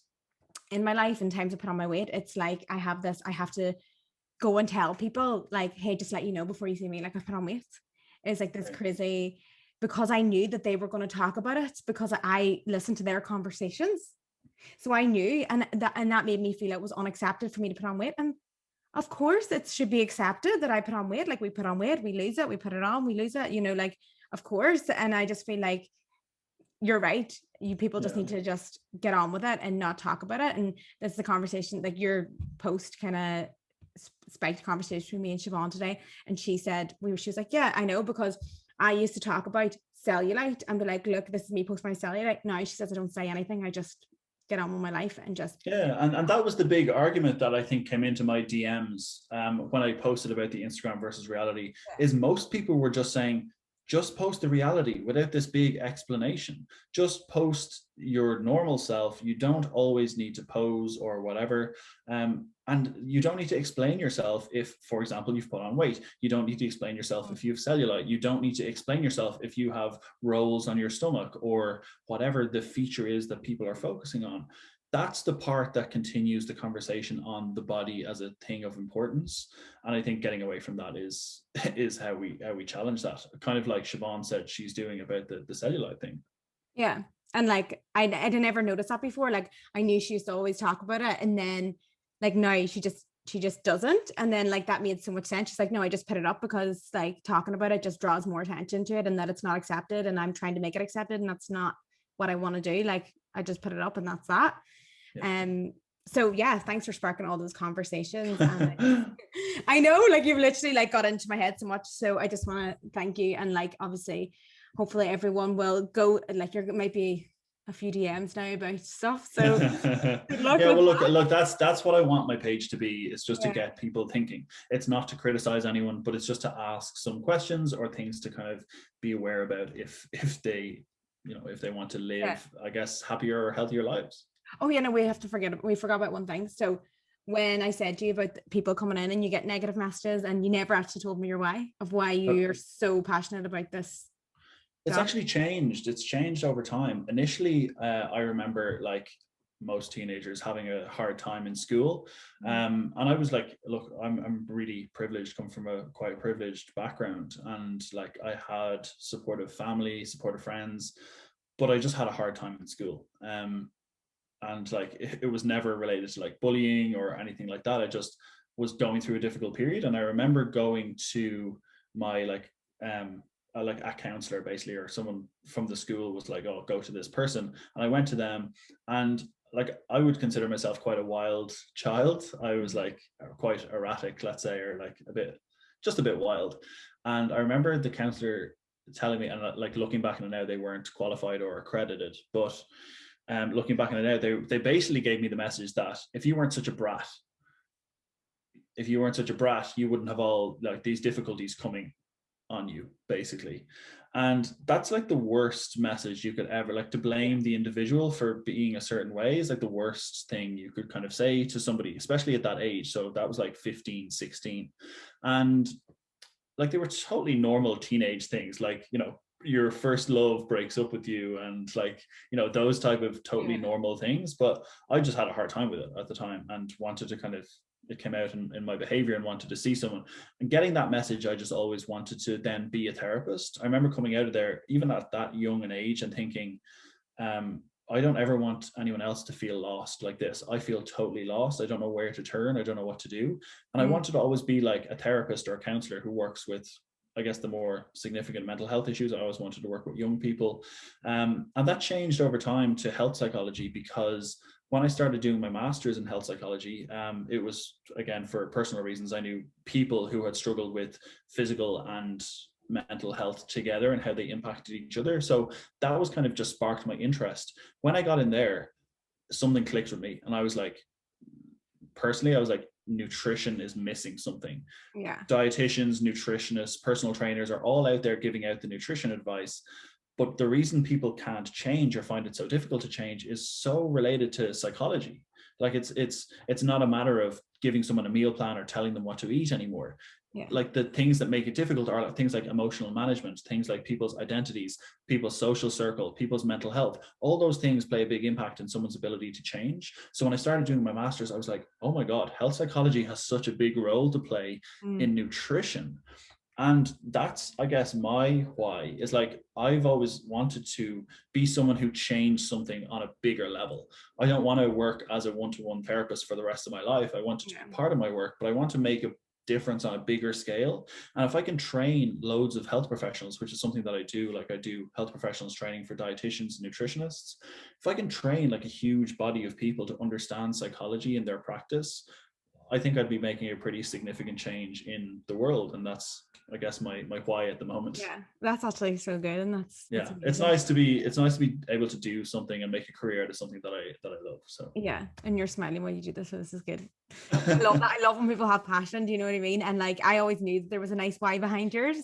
in my life, in times I put on my weight, it's like I have to go and tell people like, hey, just let you know before you see me, like, I've put on weight. It's like this crazy, because I knew that they were going to talk about it because I listened to their conversations. So I knew, and that made me feel it was unaccepted for me to put on weight. And of course it should be accepted that I put on weight. Like, we put on weight, we lose it, we put it on, we lose it, like, of course. And I just feel like you're right. People just need to just get on with it and not talk about it. And that's the conversation, like your post kind of spiked a conversation between me and Siobhan today. And she was like, yeah, I know, because I used to talk about cellulite and be like, look, this is me post my cellulite. Now she says I don't say anything. I just get on with my life and just. Yeah. And that was the big argument that I think came into my DMs when I posted about the Instagram versus reality, is most people were just saying, just post the reality without this big explanation. Just post your normal self. You don't always need to pose or whatever. And you don't need to explain yourself if, for example, you've put on weight. You don't need to explain yourself if you have cellulite. You don't need to explain yourself if you have rolls on your stomach or whatever the feature is that people are focusing on. That's the part that continues the conversation on the body as a thing of importance. And I think getting away from that is how we challenge that. Kind of like Siobhan said she's doing about the cellulite thing. Yeah. And like I didn't ever notice that before. Like I knew she used to always talk about it. And then like now she just doesn't. And then like that made so much sense. She's like, no, I just put it up because like talking about it just draws more attention to it and that it's not accepted. And I'm trying to make it accepted. And that's not what I want to do. Like I just put it up and that's that. Yeah. So yeah, thanks for sparking all those conversations. And I know like you've literally like got into my head so much. So I just want to thank you. And like obviously, hopefully everyone will go, like there might be a few DMs now about stuff. So good luck. Yeah, well look, that's what I want my page to be. It's just to get people thinking. It's not to criticize anyone, but it's just to ask some questions or things to kind of be aware about if they, you know, if they want to live, I guess, happier or healthier lives. Oh yeah, no, we forgot about one thing. So when I said to you about people coming in and you get negative messages and you never actually told me your why you're so passionate about this. It's actually changed. It's changed over time. Initially, I remember like most teenagers having a hard time in school. And I was like, look, I'm really privileged, come from a quite privileged background. And like I had supportive family, supportive friends, but I just had a hard time in school. And like it was never related to like bullying or anything like that. I just was going through a difficult period. And I remember going to my like a counselor basically, or someone from the school was like, oh, go to this person. And I went to them, and like I would consider myself quite a wild child. I was like quite erratic, let's say, or like just a bit wild. And I remember the counselor telling me, and like looking back on it now, they weren't qualified or accredited, but looking back on it now, they basically gave me the message that if you weren't such a brat, you wouldn't have all like these difficulties coming on you, basically. And that's like the worst message you could ever, like, to blame the individual for being a certain way is like the worst thing you could kind of say to somebody, especially at that age. So that was like 15, 16. And like they were totally normal teenage things, like, you know, your first love breaks up with you and like, you know, those type of totally normal things. But I just had a hard time with it at the time and wanted to kind of, it came out in my behavior and wanted to see someone. And getting that message, I just always wanted to then be a therapist. I remember coming out of there, even at that young an age, and thinking, I don't ever want anyone else to feel lost like this. I feel totally lost. I don't know where to turn. I don't know what to do. And I wanted to always be like a therapist or a counselor who works with, I guess, the more significant mental health issues. I always wanted to work with young people. And that changed over time to health psychology, because when I started doing my master's in health psychology, it was, again, for personal reasons. I knew people who had struggled with physical and mental health together and how they impacted each other. So that was kind of just sparked my interest. When I got in there, something clicked with me. And I was like, personally, I was like, nutrition is missing something. Yeah. Dietitians, nutritionists, personal trainers are all out there giving out the nutrition advice. But the reason people can't change or find it so difficult to change is so related to psychology. Like it's not a matter of giving someone a meal plan or telling them what to eat anymore. Yeah. Like the things that make it difficult are like things like emotional management, things like people's identities, people's social circle, people's mental health. All those things play a big impact in someone's ability to change. So when I started doing my master's, I was like, oh my God, health psychology has such a big role to play in nutrition. And that's, I guess, my why is like, I've always wanted to be someone who changed something on a bigger level. I don't want to work as a one-to-one therapist for the rest of my life. I want to do part of my work, but I want to make a difference on a bigger scale. And if I can train loads of health professionals, which is something that I do, like I do health professionals training for dietitians and nutritionists, if I can train like a huge body of people to understand psychology in their practice, I think I'd be making a pretty significant change in the world. And that's, I guess, my why at the moment. Yeah, that's actually so good. And that's it's nice to be able to do something and make a career out of something that I love. So yeah, and you're smiling while you do this, so this is good. I love that. I love when people have passion, do you know what I mean? And like I always knew that there was a nice why behind yours.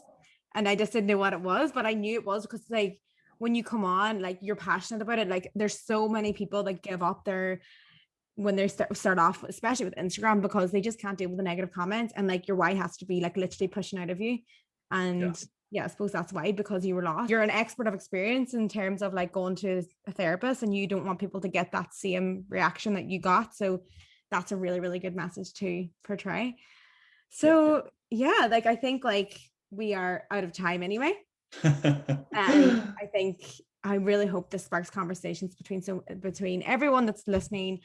and I just didn't know what it was, but I knew it was because like when you come on, like you're passionate about it. Like there's so many people that give up their when they start off, especially with Instagram, because they just can't deal with the negative comments, and like your why has to be like literally pushing out of you. And yeah, I suppose that's why, because you were lost. You're an expert of experience in terms of like going to a therapist, and you don't want people to get that same reaction that you got. So that's a really, really good message to portray. So yeah, like I think like we are out of time anyway. And I think I really hope this sparks conversations between everyone that's listening.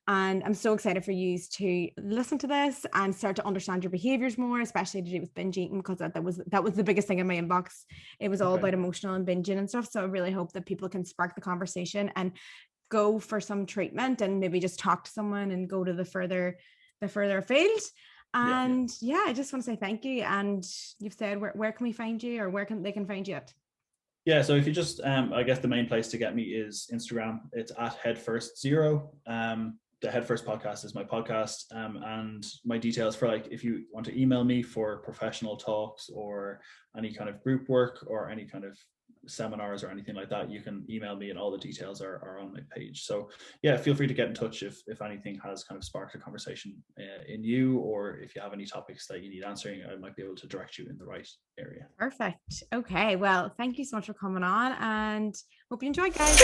And I'm so excited for you to listen to this and start to understand your behaviors more, especially to do with binge eating, because that was the biggest thing in my inbox. It was all about emotional and binging and stuff. So I really hope that people can spark the conversation and go for some treatment, and maybe just talk to someone and go to the further afield. And I just want to say thank you. And you've said where can we find you, or where can they find you at? Yeah, so if you just, I guess the main place to get me is Instagram. It's at headfirstzero. The Head First podcast is my podcast, and my details for like if you want to email me for professional talks or any kind of group work or any kind of seminars or anything like that, you can email me, and all the details are on my page. So yeah, feel free to get in touch if anything has kind of sparked a conversation in you, or if you have any topics that you need answering, I might be able to direct you in the right area. Perfect. Okay, well, thank you so much for coming on, and hope you enjoyed, guys.